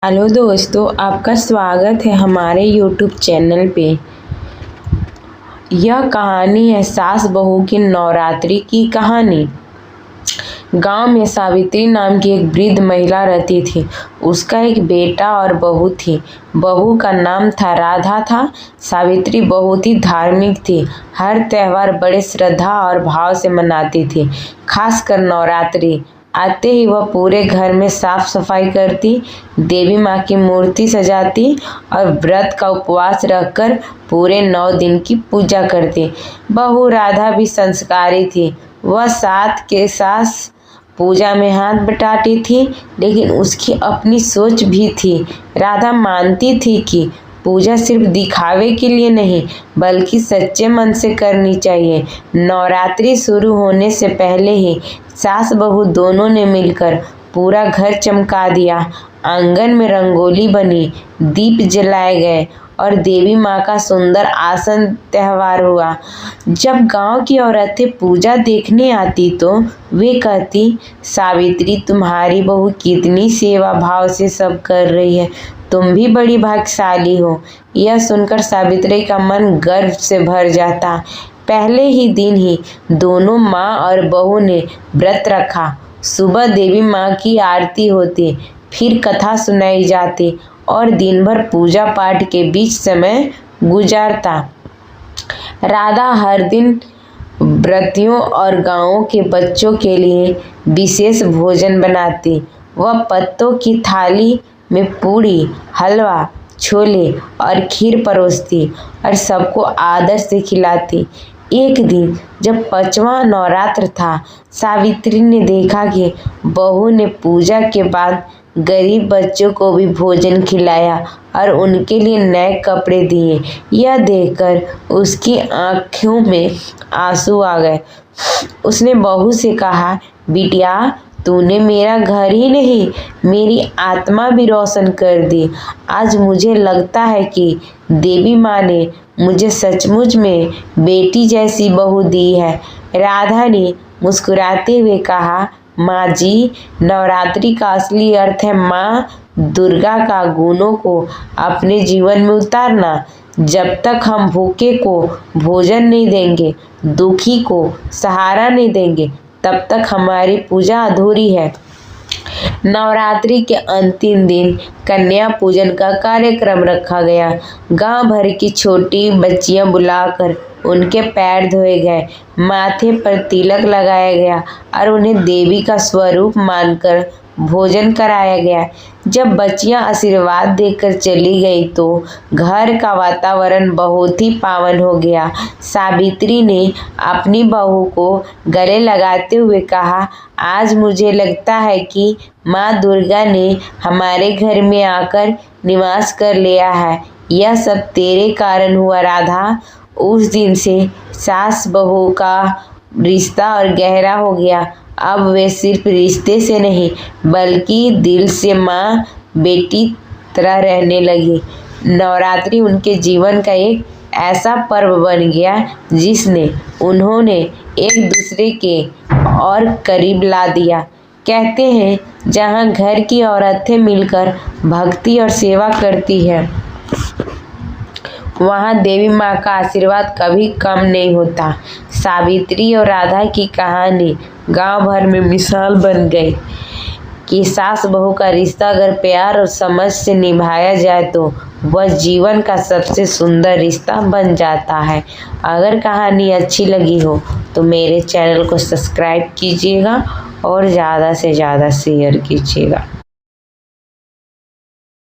Hello दोस्तों, आपका स्वागत है हमारे यूट्यूब चैनल पे। यह कहानी है सास बहू की नवरात्रि की कहानी। गांव में सावित्री नाम की एक वृद्ध महिला रहती थी। उसका एक बेटा और बहू थी। बहू का नाम था राधा था। सावित्री बहुत ही धार्मिक थी। हर त्योहार बड़े श्रद्धा और भाव से मनाती थी। खासकर नवरात्रि आते ही वह पूरे घर में साफ सफाई करती, देवी माँ की मूर्ति सजाती और व्रत का उपवास रखकर पूरे 9 दिन की पूजा करती। बहू राधा भी संस्कारी थी। वह साथ के साथ पूजा में हाथ बटाती थी, लेकिन उसकी अपनी सोच भी थी। राधा मानती थी कि पूजा सिर्फ दिखावे के लिए नहीं, बल्कि सच्चे मन से करनी चाहिए। नवरात्रि शुरू होने से पहले ही सास बहू दोनों ने मिलकर पूरा घर चमका दिया। आंगन में रंगोली बनी, दीप जलाए गए और देवी माँ का सुंदर आसन त्योहार हुआ। जब गांव की औरतें पूजा देखने आती तो वे कहती, सावित्री तुम्हारी बहू कितनी सेवा भाव से सब कर रही है, तुम भी बड़ी भाग्यशाली हो। यह सुनकर सावित्री का मन गर्व से भर जाता। पहले ही दिन ही दोनों माँ और बहू ने व्रत रखा। सुबह देवी माँ की आरती होती, फिर कथा सुनाई जाती और दिन भर पूजा पाठ के बीच समय गुजारता। राधा हर दिन व्रतियों और गांवों के बच्चों के लिए विशेष भोजन बनाती। वह पत्तों की थाली में पूड़ी, हलवा, छोले और खीर परोसती और सबको आदर से खिलाती। एक दिन जब 5वां नवरात्र था, सावित्री ने देखा कि बहू ने पूजा के बाद गरीब बच्चों को भी भोजन खिलाया और उनके लिए नए कपड़े दिए। यह देखकर उसकी आंखों में आंसू आ गए। उसने बहू से कहा, बिटिया, तूने मेरा घर ही नहीं, मेरी आत्मा भी रोशन कर दी। आज मुझे लगता है कि देवी माँ ने मुझे सचमुच में बेटी जैसी बहू दी है। राधा ने मुस्कुराते हुए कहा, माँ जी, नवरात्रि का असली अर्थ है माँ दुर्गा का गुणों को अपने जीवन में उतारना। जब तक हम भूखे को भोजन नहीं देंगे, दुखी को सहारा नहीं देंगे, तब तक हमारी पूजा अधूरी है। नवरात्रि के अंतिम दिन कन्या पूजन का कार्यक्रम रखा गया। गांव भर की छोटी बच्चियां बुलाकर उनके पैर धोए गए, माथे पर तिलक लगाया गया और उन्हें देवी का स्वरूप मानकर भोजन कराया गया। जब बच्चियां आशीर्वाद देकर चली गई तो घर का वातावरण बहुत ही पावन हो गया। सावित्री ने अपनी बहू को गले लगाते हुए कहा, आज मुझे लगता है कि माँ दुर्गा ने हमारे घर में आकर निवास कर लिया है। यह सब तेरे कारण हुआ राधा। उस दिन से सास बहू का रिश्ता और गहरा हो गया। अब वे सिर्फ रिश्ते से नहीं, बल्कि दिल से माँ बेटी तरह रहने लगी। नवरात्रि उनके जीवन का एक ऐसा पर्व बन गया जिसने उन्होंने एक दूसरे के और करीब ला दिया। कहते हैं, जहाँ घर की औरतें मिलकर भक्ति और सेवा करती है, वहाँ देवी माँ का आशीर्वाद कभी कम नहीं होता। सावित्री और राधा की कहानी गांव भर में मिसाल बन गई कि सास बहू का रिश्ता अगर प्यार और समझ से निभाया जाए तो वह जीवन का सबसे सुंदर रिश्ता बन जाता है। अगर कहानी अच्छी लगी हो तो मेरे चैनल को सब्सक्राइब कीजिएगा और ज़्यादा से ज़्यादा शेयर कीजिएगा।